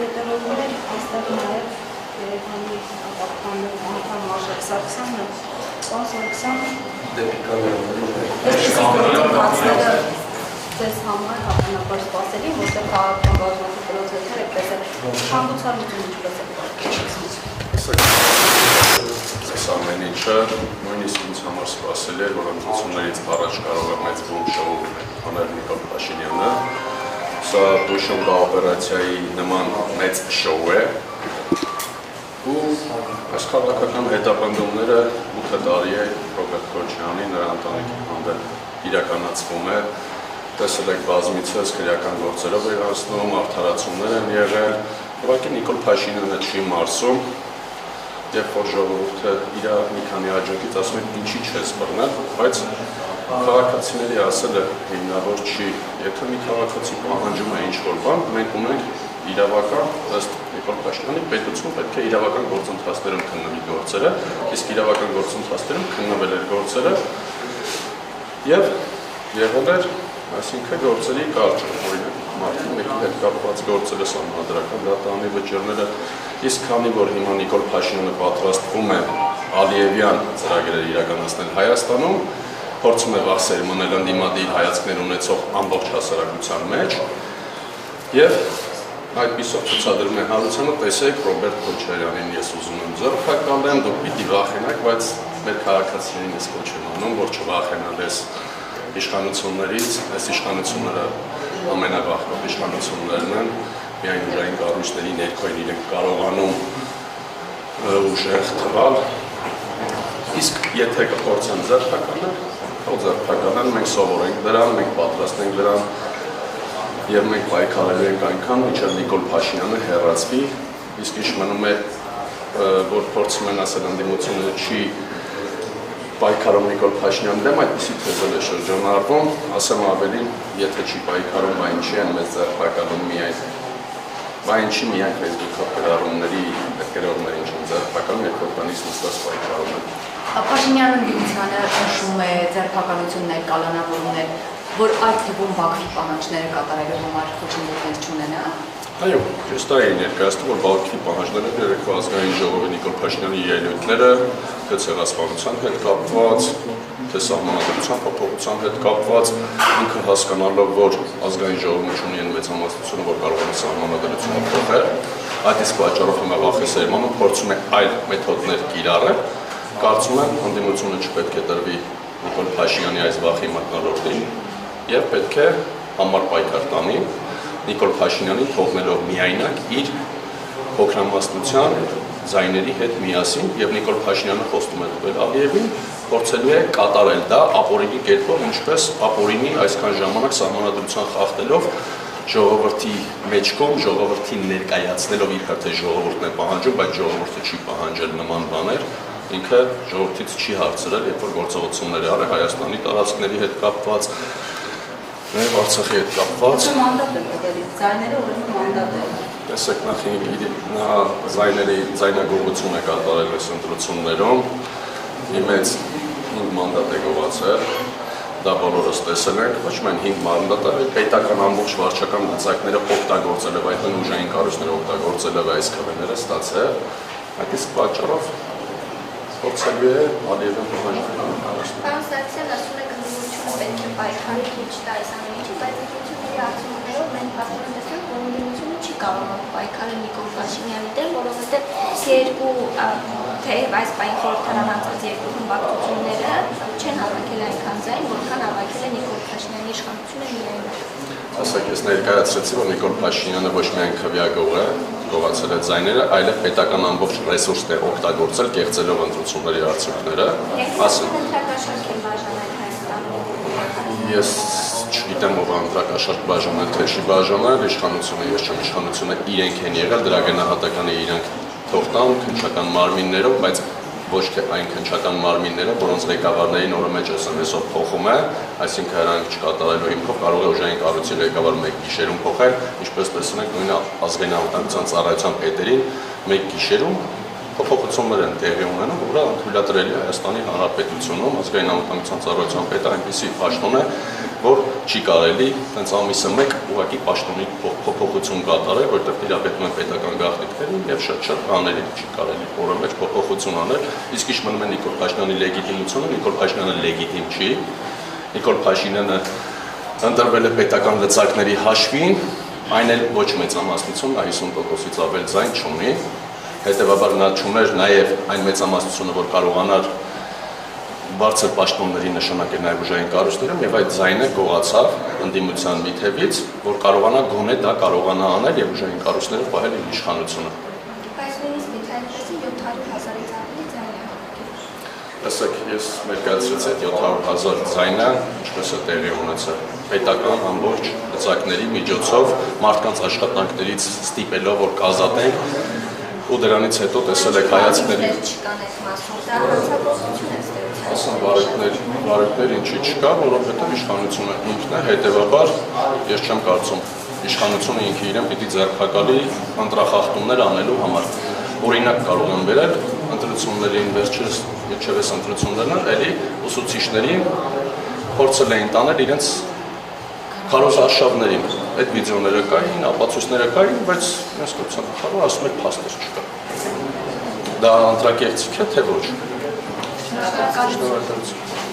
հետևողներ, այստեղ նաև Երևանի ապահովանելու անդամ Արժեք Սարգսյանը, պարոն Սարգսյանը ձեզ համար հավանաբար սպասելի, որտեղ քաղաքական բազմաթիվ պրոցեսներ այդպես է հանգուցալուծում ինչպես է Այս ամեն ինչը նույնիսկ ինձ համար սպասելի է, որ ընտրություններից առաջ կարող է մեծ բում շոու անել Նիկոլ Փաշինյանը։ Սա Դուշենկա օպերացիայի նման մեծ շոու է ու այս քաղաքական հետապնդումները 8 տարի է Ռոբերտ Քոչարյանի նրա ընտանիքի հանդեպ իրականացվում է։ Տեսել եք բազմիցս քրեական գործերով էր անցնում, արդարացումներ են եղել, ուղղակի Նիկոլ Փաշինյանը չի մարսում, երբ որ ժողովուրդը իր մի քանի աջակից ասում է ինչի չես բռնել, բայց քաղաքացիների ասելը հիմնավոր չի, եթե մի քաղաքացի պահանջում է ինչ-որ բան, մենք ունենք իրավական, ըստ Նիկոլ Փաշինյանի պետություն պետք է իրավական գործընթացներում քննվի գործերը, իսկ իրավական գործընթացներում քննվել էր գործերը եւ եղել էր այսինքն գործերի կարճ, օրինակ մարդու մեկի հետ կապված գործերը սահմանադրական դատանի վճիռները, իսկ քանի որ հիմա Նիկոլ Փաշինյանը պատրաստվում է Ալիևյան ծրագրեր իրականացնել Հայաստանում, փորձում է վախսեր մնել ընդդիմադիր հայացքներ ունեցող ամբողջ հասարակության մեջ եւ այդպիսով ցուցադրում է հանրությանը, տեսեք Ռոբերտ Քոչարյանին ես ուզում եմ ձեռքբերեմ, դուք պիտի վախենաք, բայց մեր քաղաքացիներին ես կոչ եմ անում, որ չվախենան այս իշխանություններից, այս իշխանությունները ամենավախկոտ իշխանություններն են, միայն ուժային կառույցների ներքոյն իրենք կարողանում ուժեղ թվալ, իսկ եթե կփորձեն ձեռքբերել, թող ձեռքբերեն, մենք սովոր ենք դրան, մենք պատրաստ ենք դրան եւ մենք պայքարելու ենք այնքան, մինչեւ Նիկոլ Փաշինյանը հեռացվի, իսկ ինչ մնում է, որ փորձում են ասել ընդդիմությունը չի պայքարում Նիկոլ Փաշինյանի դեմ, այդպիսի թեզել է շրջանառվում, ասեմ ավելին, եթե չի պայքարում, բա ինչի են մեծ ձեռքբերում միայն, բա ինչի միայն Facebook-ով գրառումների գրողներ ինչ են ձեռքբերում, երբ որ տանից նստած պայքարում են։ Փաշինյանը դիմությանը հաշվում է ձեռքբերություններ, կալանավորումներ, որ այդ թվում Բաքվի պահանջները կատարելու համար խոչընդոտներ չունենա։ Այո, ճիշտ է ներկայացնում, որ Բաքվի պահանջները երեկվա ազգային ժողովի Նիկոլ Փաշինյանի ելույթները, թե ցեղասպանության հետ կապված, թե սահմանադրության փոփոխության հետ կապված, ինքը հասկանալով, որ ազգային ժողովում ունի այն մեծամասնությունը, որ կարող է սահմանադրությունը փոխել, այդ իսկ պատճառով հիմա վախի սերմանը փորձում է այլ մեթոդներ կիրառել, կարծում եմ, ընդդիմությունը չպետք է տրվի Նիկոլ Փաշինյանի այս վախի մթնոլորտին եւ պետք է համառ պայքար տանի Նիկոլ Փաշինյանին թողնելով միայնակ իր փոքրամասնության ձայների հետ միասին եւ Նիկոլ Փաշինյանը խոստում է տվել Ալիևին, փորձելու է կատարել դա ապօրինի կերպով, ինչպես ապօրինի այսքան ժամանակ սահմանադրության խախտելով ժողովրդի մեջքով, ժողովրդին ներկայացնելով իբր թե ժողովուրդն է պահանջում, բայց ժողովուրդը չի պահանջել նման բաներ, ինքը ժողովրդից չի հարցրել, երբ որ գործողություններ արել Հայաստանի տարածքների հետ կապված Արցախի հետ կապված։ Մանդատ է տվել, ձայները ուրեմն մանդատ է։ Տեսեք նախ նա ձայնագողություն է կատարել այս ընտրություններում, մի մեծ 5 մանդատ է գողացել, դա բոլորս տեսել ենք, ոչ միայն 5 մանդատ է, պետական ամբողջ վարչական գծակները օգտագործել եւ այդ ուժային կառույցները օգտագործել եւ այս քվեները ստացել, այդ իսկ պատճառով փորձելու է Ալիևին պահանջել։ Պարոն Սարգսյան ասում է պետք է պայքարի քիչ տա այս ամեն ինչը, բայց ընտրությունների արդյունքներով մենք փաստորեն տեսնում, որ ընդդիմությունը չի կարողանում պայքարել Նիկոլ Փաշինյանի դեմ, որովհետև թեև այս պահին խորհրդարան անցած երկու խմբակցությունները չեն հավաքել այնքան ձայն, որքան հավաքել է Նիկոլ Փաշինյանի իշխանությունը միայն։ Ասեք, ես ներկայացրեցի, որ Նիկոլ Փաշինյանը ոչ միայն քվեագող է, գողացել է ձայները, այլև պետական ամբողջ ռեսուրսն է օգտագործել կեղծելով ընտրությունների արդյունքները։ Ես չգիտեմ ով անդրակաշարք բաժանել, թե չի բաժանել, իշխանությունը, ես չեմ իշխանությունը իրենք են եղել, դրա գնահատականը իրենք թող տան քննչական մարմիններով, բայց ոչ թե այն քննչական մարմինները, որոնց ղեկավարներին օրը մեջ SMS-ով փոխում է, այսինքն հրանք չկատարելու հիմքով կարող է ուժային կառույցի ղեկավարը մեկ գիշերում փոխել, ինչպես տեսնում եք նույն ազգային անվտանգության ծառայության պետերին մեկ գիշերում փոփոխություններ են տեղի ունենում, որը թույլատրելի է Հայաստանի Հանրապետությունում ազգային անվտանգության ծառայության պետը այնպիսի պաշտոն է, որ չի կարելի հենց ամիսը մեկ ուղղակի պաշտոնի փոփոխություն կատարել, որտեղ տիրապետում են պետական գաղտնիքներին եւ շատ բաների չի կարելի որևէ փոփոխություն անել։ Իսկ ինչ մնում է Նիկոլ Փաշինյանի լեգիտիմությունը, Նիկոլ Փաշինյանը լեգիտիմ չի։ Նիկոլ Փաշինյանը ընտրվել է պետական լծակների հաշվին, այն էլ ոչ մեծամասնություն, 50%-ից ավել ձայն չունի։ Հետևաբար նա չուներ նաև այն մեծամասնությունը, որ կարողանար բարձր պաշտոնների նշանակել նաև ուժային կառույցներում եւ այդ ձայնը գողացավ ընդդիմության մի թևից, որ կարողանա գոնե դա կարողանա անել եւ ուժային կառույցները պահել իր իշխանությունը։ Բայց նույնիսկ եթե այդպես 700,000-ից ավելի ձայն է։ Տեսեք, ես ներկայացրեցի այդ 700,000 ձայնը, ինչպես է տեղի ունեցել պետական ամբողջ լծակների միջոցով մարդկանց աշխատանքներից ստիպելով, որ կազատեն ու դրանից հետո տեսել եք հայացքների չկան այդ մասում, դա հանցագործություն է ստեղծել։ Ասում բարեկներ ինչի չկա, որովհետև իշխանությունը ինքն է, հետևաբար ես չեմ կարծում իշխանությունը ինքը իրեն պիտի ձեռնարկալի ընտրախախտումներ անելու համար։ Օրինակ կարող եմ վերել ընտրություններին վերջերս ընտրություններն էլի ուսուցիչներին փորձել էին տանել իրենց քարոզարշավներին։ Այդ վիդեոները կային, ապացույցները կային, բայց ես կոչեմ խորը ասում եք փաստեր չկա։ Դա ընտրակեղծիք է թե ոչ։ Շնորհակալություն։